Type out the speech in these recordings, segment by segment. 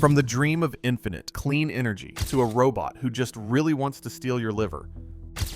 From the dream of infinite, clean energy to a robot who just really wants to steal your liver.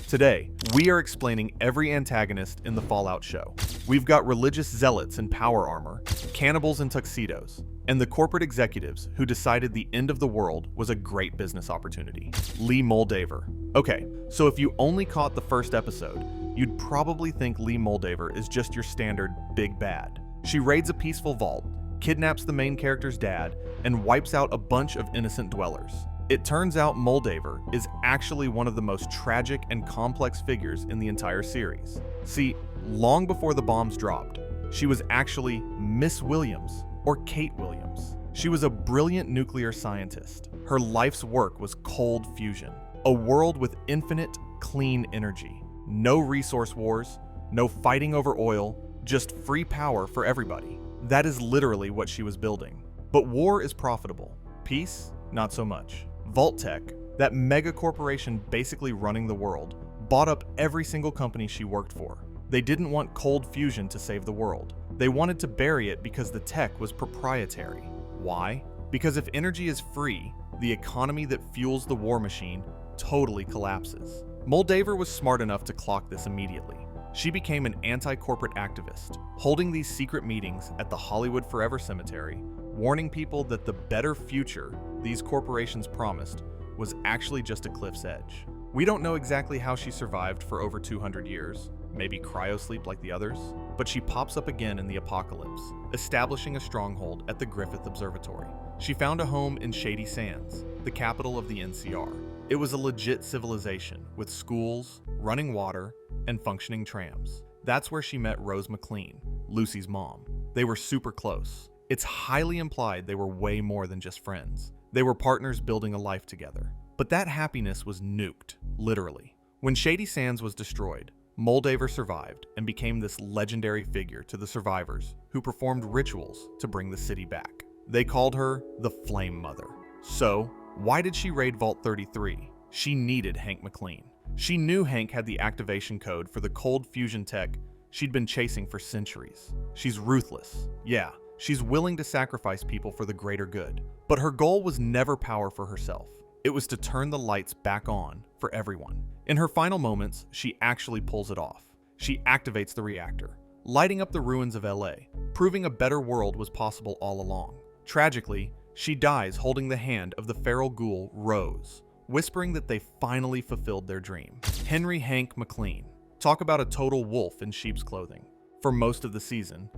Today, we are explaining every antagonist in the Fallout show. We've got religious zealots in power armor, cannibals in tuxedos, and the corporate executives who decided the end of the world was a great business opportunity. Lee Moldaver. Okay, so if you only caught the first episode, you'd probably think Lee Moldaver is just your standard big bad. She raids a peaceful vault, kidnaps the main character's dad, and wipes out a bunch of innocent dwellers. It turns out Moldaver is actually one of the most tragic and complex figures in the entire series. See, long before the bombs dropped, she was actually Miss Williams, or Kate Williams. She was a brilliant nuclear scientist. Her life's work was cold fusion, a world with infinite, clean energy. No resource wars, no fighting over oil, just free power for everybody. That is literally what she was building. But war is profitable. Peace, not so much. Vault-Tec, that mega corporation basically running the world, bought up every single company she worked for. They didn't want cold fusion to save the world. They wanted to bury it because the tech was proprietary. Why? Because if energy is free, the economy that fuels the war machine totally collapses. Moldaver was smart enough to clock this immediately. She became an anti-corporate activist, holding these secret meetings at the Hollywood Forever Cemetery, warning people that the better future these corporations promised was actually just a cliff's edge. We don't know exactly how she survived for over 200 years, maybe cryosleep like the others, but she pops up again in the apocalypse, establishing a stronghold at the Griffith Observatory. She found a home in Shady Sands, the capital of the NCR. It was a legit civilization with schools, running water, and functioning trams. That's where she met Rose MacLean, Lucy's mom. They were super close. It's highly implied they were way more than just friends. They were partners building a life together. But that happiness was nuked, literally. When Shady Sands was destroyed, Moldaver survived and became this legendary figure to the survivors who performed rituals to bring the city back. They called her the Flame Mother. So, why did she raid Vault 33? She needed Hank MacLean. She knew Hank had the activation code for the cold fusion tech she'd been chasing for centuries. She's ruthless. Yeah, she's willing to sacrifice people for the greater good. But her goal was never power for herself. It was to turn the lights back on for everyone. In her final moments, she actually pulls it off. She activates the reactor, lighting up the ruins of LA, proving a better world was possible all along. Tragically, she dies holding the hand of the feral ghoul Rose, whispering that they finally fulfilled their dream. Henry Hank MacLean. Talk about a total wolf in sheep's clothing. For most of the season,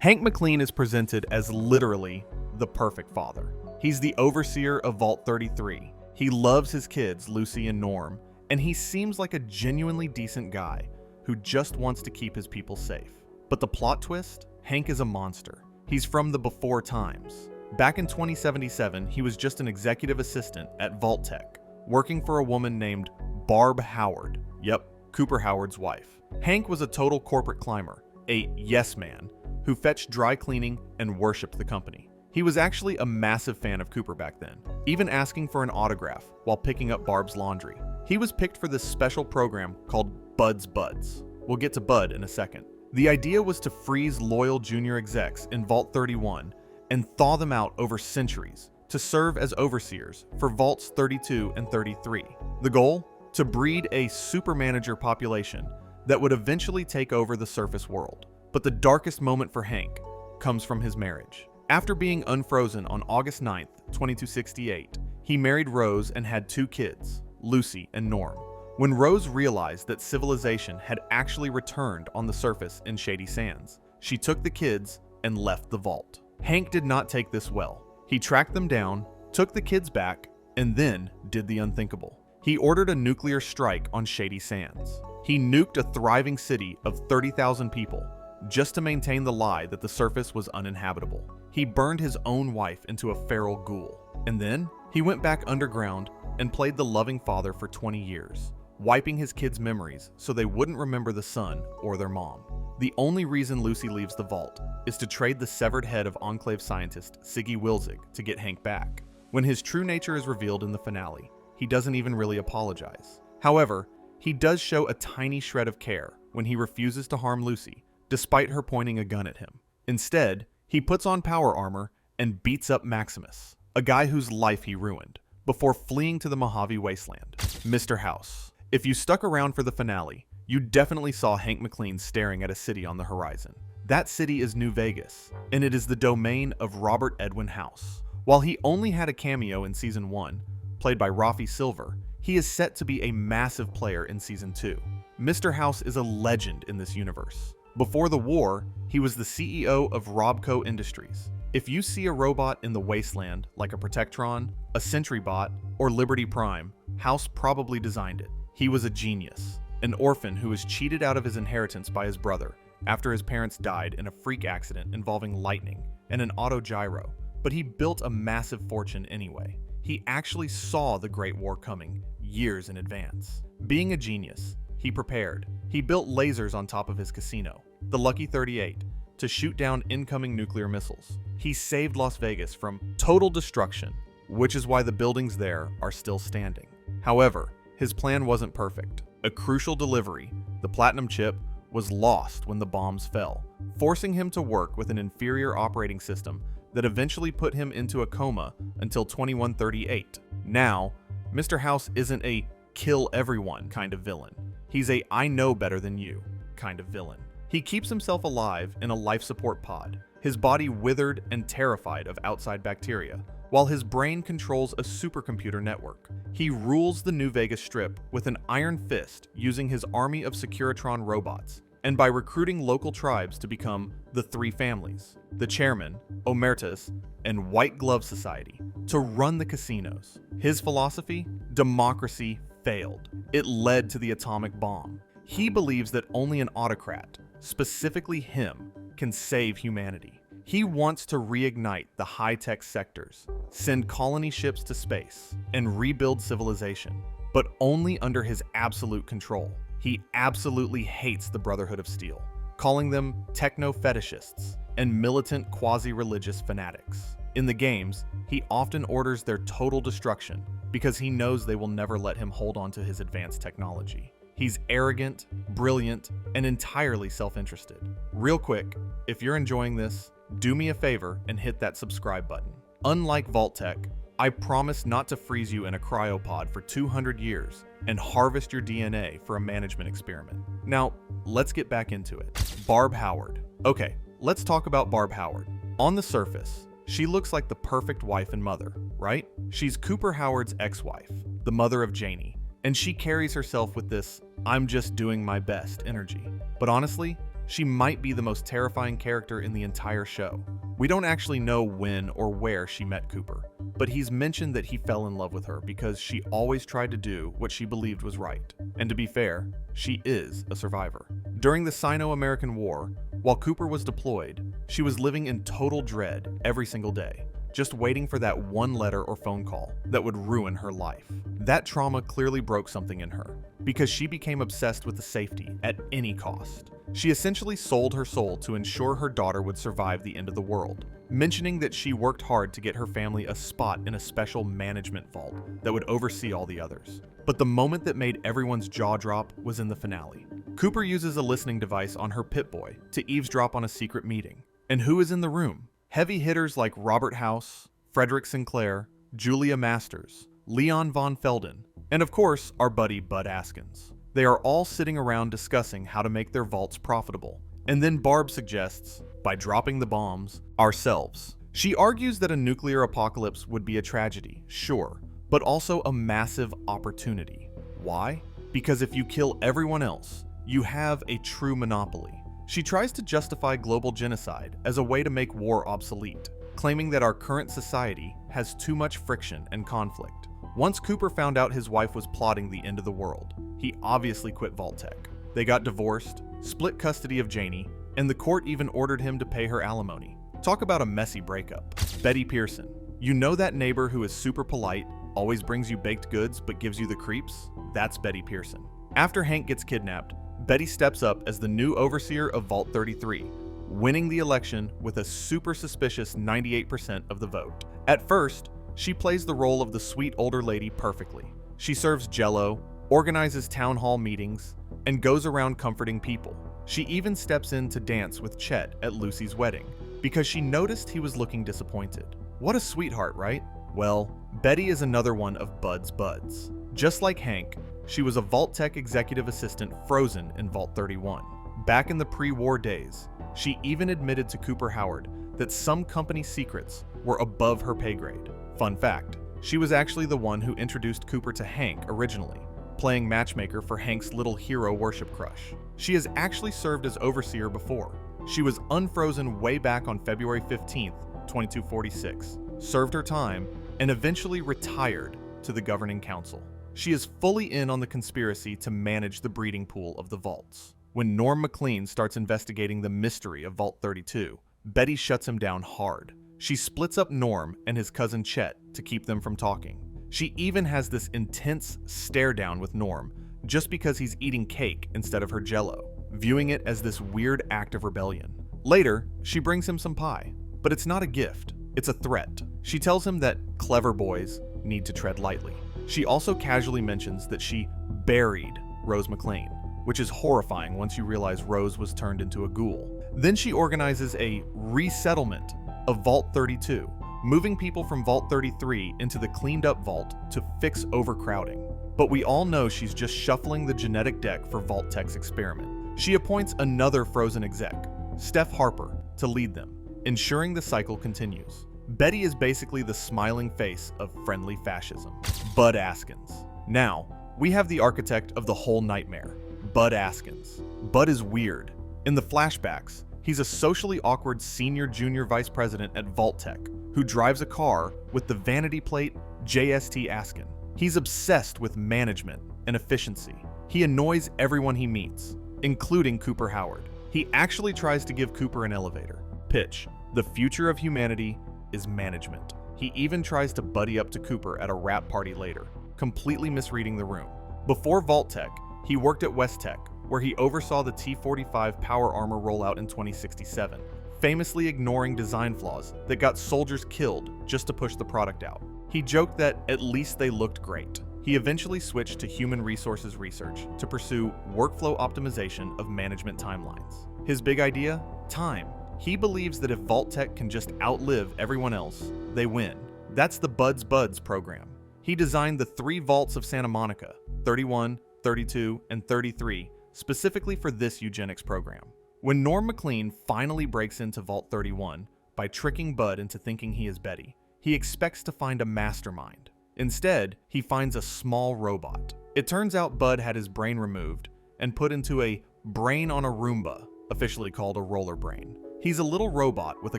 Hank MacLean is presented as literally the perfect father. He's the overseer of Vault 33. He loves his kids, Lucy and Norm, and he seems like a genuinely decent guy who just wants to keep his people safe. But the plot twist? Hank is a monster. He's from the before times. Back in 2077, he was just an executive assistant at Vault-Tec, working for a woman named Barb Howard. Yep, Cooper Howard's wife. Hank was a total corporate climber, a yes man, who fetched dry cleaning and worshipped the company. He was actually a massive fan of Cooper back then, even asking for an autograph while picking up Barb's laundry. He was picked for this special program called Bud's Buds. We'll get to Bud in a second. The idea was to freeze loyal junior execs in Vault 31 and thaw them out over centuries to serve as overseers for Vaults 32 and 33. The goal? To breed a super manager population that would eventually take over the surface world. But the darkest moment for Hank comes from his marriage. After being unfrozen on August 9th, 2268, he married Rose and had 2 kids, Lucy and Norm. When Rose realized that civilization had actually returned on the surface in Shady Sands, she took the kids and left the vault. Hank did not take this well. He tracked them down, took the kids back, and then did the unthinkable. He ordered a nuclear strike on Shady Sands. He nuked a thriving city of 30,000 people just to maintain the lie that the surface was uninhabitable. He burned his own wife into a feral ghoul. And then he went back underground and played the loving father for 20 years, wiping his kids' memories so they wouldn't remember the son or their mom. The only reason Lucy leaves the vault is to trade the severed head of Enclave scientist Siggy Wilzig to get Hank back. When his true nature is revealed in the finale, he doesn't even really apologize. However, he does show a tiny shred of care when he refuses to harm Lucy, despite her pointing a gun at him. Instead, he puts on power armor and beats up Maximus. a guy whose life he ruined, before fleeing to the Mojave Wasteland. Mr. House. If you stuck around for the finale, you definitely saw Hank MacLean staring at a city on the horizon. That city is New Vegas, and it is the domain of Robert Edwin House. While he only had a cameo in Season 1, played by Rafi Silver, he is set to be a massive player in Season 2. Mr. House is a legend in this universe. Before the war, he was the CEO of Robco Industries. If you see a robot in the wasteland, like a Protectron, a SentryBot, or Liberty Prime, House probably designed it. He was a genius, an orphan who was cheated out of his inheritance by his brother after his parents died in a freak accident involving lightning and an autogyro, but he built a massive fortune anyway. He actually saw the Great War coming years in advance. Being a genius, he prepared. He built lasers on top of his casino, the Lucky 38, to shoot down incoming nuclear missiles. He saved Las Vegas from total destruction, which is why the buildings there are still standing. However, his plan wasn't perfect. A crucial delivery, the platinum chip, was lost when the bombs fell, forcing him to work with an inferior operating system that eventually put him into a coma until 2138. Now, Mr. House isn't a kill everyone kind of villain. He's a I know better than you kind of villain. He keeps himself alive in a life support pod, his body withered and terrified of outside bacteria, while his brain controls a supercomputer network. He rules the New Vegas Strip with an iron fist using his army of Securitron robots, and by recruiting local tribes to become the Three Families, the Chairman, Omertas, and White Glove Society, to run the casinos. His philosophy? Democracy failed. It led to the atomic bomb. He believes that only an autocrat, specifically him, can save humanity. He wants to reignite the high-tech sectors, send colony ships to space, and rebuild civilization, but only under his absolute control. He absolutely hates the Brotherhood of Steel, calling them techno-fetishists and militant quasi-religious fanatics. In the games, he often orders their total destruction because he knows they will never let him hold on to his advanced technology. He's arrogant, brilliant, and entirely self-interested. Real quick, if you're enjoying this, do me a favor and hit that subscribe button. Unlike Vault-Tec, I promise not to freeze you in a cryopod for 200 years and harvest your DNA for a management experiment. Now, let's get back into it. Barb Howard. Okay, let's talk about Barb Howard. On the surface, she looks like the perfect wife and mother, right? She's Cooper Howard's ex-wife, the mother of Janie, and she carries herself with this "I'm just doing my best" energy. But honestly, she might be the most terrifying character in the entire show. We don't actually know when or where she met Cooper, but he's mentioned that he fell in love with her because she always tried to do what she believed was right. And to be fair, she is a survivor. During the Sino-American War, while Cooper was deployed, she was living in total dread every single day, just waiting for that one letter or phone call that would ruin her life. That trauma clearly broke something in her, because she became obsessed with the safety at any cost. She essentially sold her soul to ensure her daughter would survive the end of the world, mentioning that she worked hard to get her family a spot in a special management vault that would oversee all the others. But the moment that made everyone's jaw drop was in the finale. Cooper uses a listening device on her Pip-Boy to eavesdrop on a secret meeting. And who is in the room? Heavy hitters like Robert House, Frederick Sinclair, Julia Masters, Leon von Felden, and of course, our buddy Bud Askins. They are all sitting around discussing how to make their vaults profitable. And then Barb suggests, by dropping the bombs, ourselves. She argues that a nuclear apocalypse would be a tragedy, sure, but also a massive opportunity. Why? Because if you kill everyone else, you have a true monopoly. She tries to justify global genocide as a way to make war obsolete, claiming that our current society has too much friction and conflict. Once Cooper found out his wife was plotting the end of the world, he obviously quit Vault-Tec. They got divorced, split custody of Janie, and the court even ordered him to pay her alimony. Talk about a messy breakup. Betty Pearson. You know that neighbor who is super polite, always brings you baked goods but gives you the creeps? That's Betty Pearson. After Hank gets kidnapped, Betty steps up as the new overseer of Vault 33, winning the election with a super suspicious 98% of the vote. At first, she plays the role of the sweet older lady perfectly. She serves Jell-O, organizes town hall meetings, and goes around comforting people. She even steps in to dance with Chet at Lucy's wedding, because she noticed he was looking disappointed. What a sweetheart, right? Well, Betty is another one of Bud's buds. Just like Hank, she was a Vault-Tec executive assistant frozen in Vault 31. Back in the pre-war days, she even admitted to Cooper Howard that some company secrets were above her pay grade. Fun fact, she was actually the one who introduced Cooper to Hank originally, playing matchmaker for Hank's little hero worship crush. She has actually served as overseer before. She was unfrozen way back on February 15th, 2246, served her time, and eventually retired to the governing council. She is fully in on the conspiracy to manage the breeding pool of the vaults. When Norm MacLean starts investigating the mystery of Vault 32, Betty shuts him down hard. She splits up Norm and his cousin Chet to keep them from talking. She even has this intense stare down with Norm just because he's eating cake instead of her jello, viewing it as this weird act of rebellion. Later, she brings him some pie, but it's not a gift, it's a threat. She tells him that clever boys need to tread lightly. She also casually mentions that she buried Rose MacLean, which is horrifying once you realize Rose was turned into a ghoul. Then she organizes a resettlement of Vault 32, moving people from Vault 33 into the cleaned up vault to fix overcrowding. But we all know she's just shuffling the genetic deck for Vault-Tec's experiment. She appoints another frozen exec, Steph Harper, to lead them, ensuring the cycle continues. Betty is basically the smiling face of friendly fascism. Bud Askins. Now, we have the architect of the whole nightmare, Bud Askins. Bud is weird. In the flashbacks, he's a socially awkward senior junior vice president at Vault-Tec who drives a car with the vanity plate JST Askin. He's obsessed with management and efficiency. He annoys everyone he meets, including Cooper Howard. He actually tries to give Cooper an elevator pitch. The future of humanity is management. He even tries to buddy up to Cooper at a rap party later, completely misreading the room. Before Vault-Tec, he worked at West-Tec, where he oversaw the T-45 power armor rollout in 2067, famously ignoring design flaws that got soldiers killed just to push the product out. He joked that at least they looked great. He eventually switched to human resources research to pursue workflow optimization of management timelines. His big idea? Time. He believes that if Vault-Tec can just outlive everyone else, they win. That's the Bud's Buds program. He designed the 3 vaults of Santa Monica, 31, 32, and 33, specifically for this eugenics program. When Norm MacLean finally breaks into Vault 31 by tricking Bud into thinking he is Betty, he expects to find a mastermind. Instead, he finds a small robot. It turns out Bud had his brain removed and put into a brain on a Roomba, officially called a roller brain. He's a little robot with a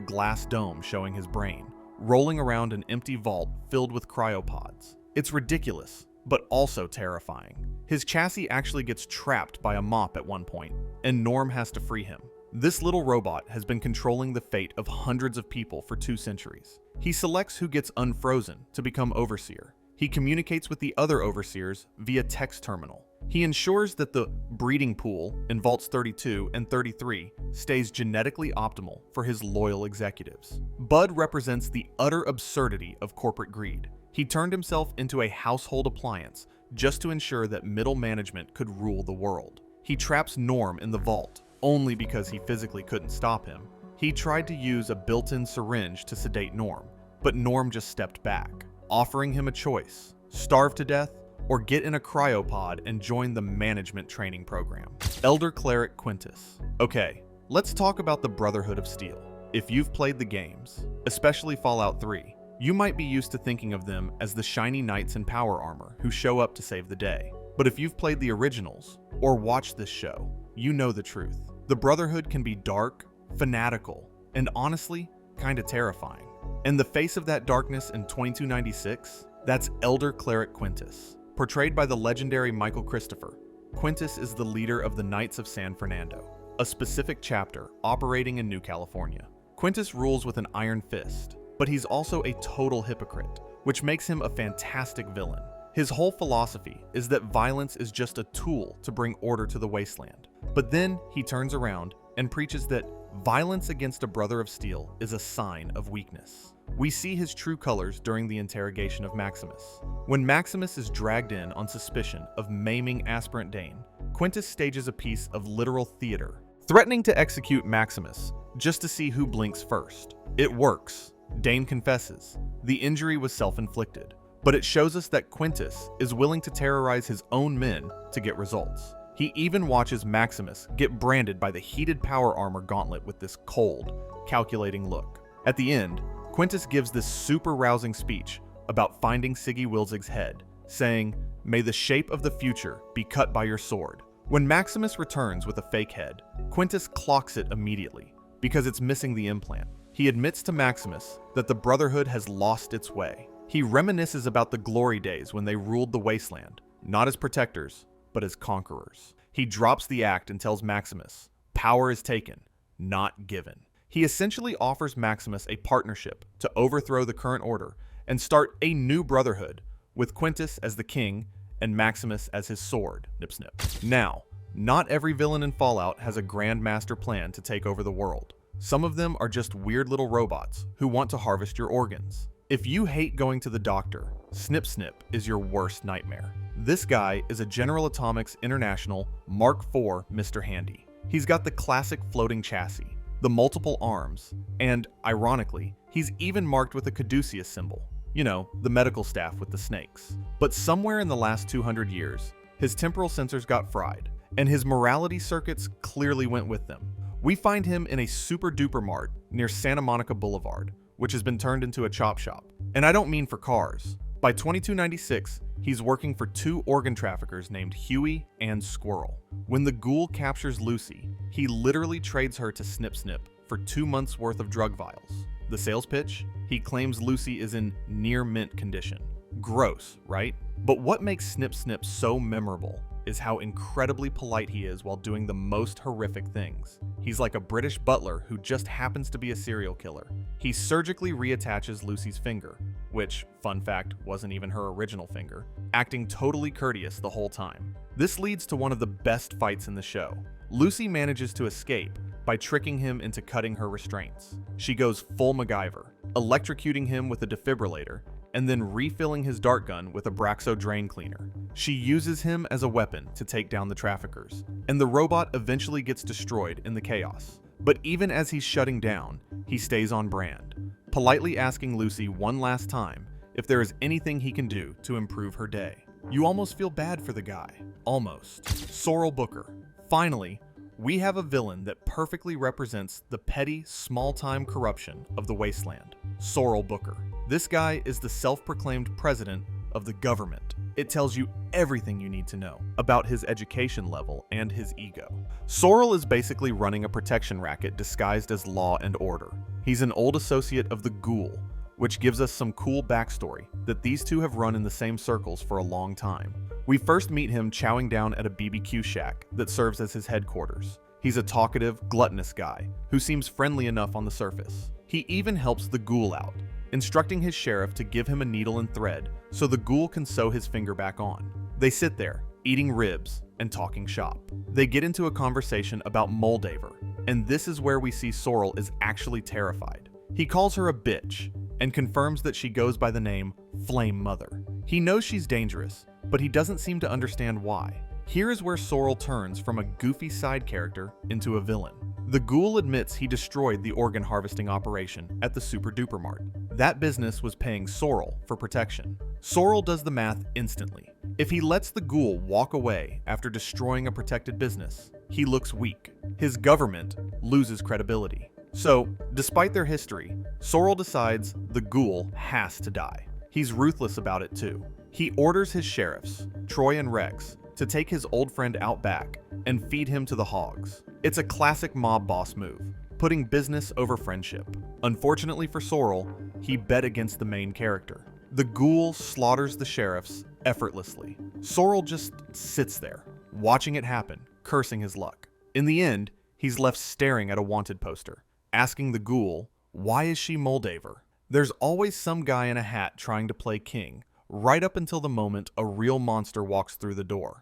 glass dome showing his brain, rolling around an empty vault filled with cryopods. It's ridiculous, but also terrifying. His chassis actually gets trapped by a mop at one point, and Norm has to free him. This little robot has been controlling the fate of hundreds of people for 2 centuries. He selects who gets unfrozen to become overseer. He communicates with the other overseers via text terminal. He ensures that the breeding pool in Vaults 32 and 33 stays genetically optimal for his loyal executives. Bud represents the utter absurdity of corporate greed. He turned himself into a household appliance just to ensure that middle management could rule the world. He traps Norm in the vault only because he physically couldn't stop him. He tried to use a built-in syringe to sedate Norm, but Norm just stepped back, offering him a choice: starve to death or get in a cryopod and join the management training program. Elder Cleric Quintus. Okay, let's talk about the Brotherhood of Steel. If you've played the games, especially Fallout 3, you might be used to thinking of them as the shiny knights in power armor who show up to save the day. But if you've played the originals or watched this show, you know the truth. The Brotherhood can be dark, fanatical, and honestly, kinda terrifying. And the face of that darkness in 2296, that's Elder Cleric Quintus. Portrayed by the legendary Michael Christopher, Quintus is the leader of the Knights of San Fernando, a specific chapter operating in New California. Quintus rules with an iron fist, but he's also a total hypocrite, which makes him a fantastic villain. His whole philosophy is that violence is just a tool to bring order to the wasteland. But then he turns around and preaches that violence against a brother of steel is a sign of weakness. We see his true colors during the interrogation of Maximus. When Maximus is dragged in on suspicion of maiming Aspirant Dane, Quintus stages a piece of literal theater, threatening to execute Maximus just to see who blinks first. It works. Dane confesses. The injury was self-inflicted, but it shows us that Quintus is willing to terrorize his own men to get results. He even watches Maximus get branded by the heated power armor gauntlet with this cold, calculating look. At the end, Quintus gives this super rousing speech about finding Siggy Wilzig's head, saying, "May the shape of the future be cut by your sword." When Maximus returns with a fake head, Quintus clocks it immediately, because it's missing the implant. He admits to Maximus that the Brotherhood has lost its way. He reminisces about the glory days when they ruled the wasteland, not as protectors, but as conquerors. He drops the act and tells Maximus, power is taken, not given. He essentially offers Maximus a partnership to overthrow the current order and start a new brotherhood, with Quintus as the king and Maximus as his sword, Snip Snip. Now, not every villain in Fallout has a grand master plan to take over the world. Some of them are just weird little robots who want to harvest your organs. If you hate going to the doctor, Snip Snip is your worst nightmare. This guy is a General Atomics International Mark IV Mr. Handy. He's got the classic floating chassis, the multiple arms, and, ironically, he's even marked with a caduceus symbol. You know, the medical staff with the snakes. But somewhere in the last 200 years, his temporal sensors got fried, and his morality circuits clearly went with them. We find him in a super-duper mart near Santa Monica Boulevard, which has been turned into a chop shop. And I don't mean for cars. By 2296, he's working for two organ traffickers named Huey and Squirrel. When the ghoul captures Lucy, he literally trades her to Snip Snip for 2 months' worth of drug vials. The sales pitch? He claims Lucy is in near mint condition. Gross, right? But what makes Snip Snip so memorable is how incredibly polite he is while doing the most horrific things. He's like a British butler who just happens to be a serial killer. He surgically reattaches Lucy's finger, which, fun fact, wasn't even her original finger, acting totally courteous the whole time. This leads to one of the best fights in the show. Lucy manages to escape by tricking him into cutting her restraints. She goes full MacGyver, electrocuting him with a defibrillator, and then refilling his dart gun with a Braxo drain cleaner. She uses him as a weapon to take down the traffickers, and the robot eventually gets destroyed in the chaos. But even as he's shutting down, he stays on brand, politely asking Lucy one last time if there is anything he can do to improve her day. You almost feel bad for the guy. Almost. Sorrel Booker. Finally, we have a villain that perfectly represents the petty, small-time corruption of the wasteland. Sorrel Booker. This guy is the self-proclaimed president of the government. It tells you everything you need to know about his education level and his ego. Sorrel is basically running a protection racket disguised as law and order. He's an old associate of the Ghoul, which gives us some cool backstory that these two have run in the same circles for a long time. We first meet him chowing down at a BBQ shack that serves as his headquarters. He's a talkative, gluttonous guy who seems friendly enough on the surface. He even helps the Ghoul out, instructing his sheriff to give him a needle and thread so the Ghoul can sew his finger back on. They sit there, eating ribs and talking shop. They get into a conversation about Moldaver, and this is where we see Sorrel is actually terrified. He calls her a bitch and confirms that she goes by the name Flame Mother. He knows she's dangerous, but he doesn't seem to understand why. Here is where Sorrel turns from a goofy side character into a villain. The Ghoul admits he destroyed the organ harvesting operation at the Super Duper Mart. That business was paying Sorrel for protection. Sorrel does the math instantly. If he lets the Ghoul walk away after destroying a protected business, he looks weak. His government loses credibility. So, despite their history, Sorrel decides the Ghoul has to die. He's ruthless about it too. He orders his sheriffs, Troy and Rex, to take his old friend out back and feed him to the hogs. It's a classic mob boss move, putting business over friendship. Unfortunately for Sorrel, he bet against the main character. The Ghoul slaughters the sheriffs effortlessly. Sorrel just sits there, watching it happen, cursing his luck. In the end, he's left staring at a wanted poster, asking the Ghoul, why is she Moldaver? There's always some guy in a hat trying to play king, right up until the moment a real monster walks through the door.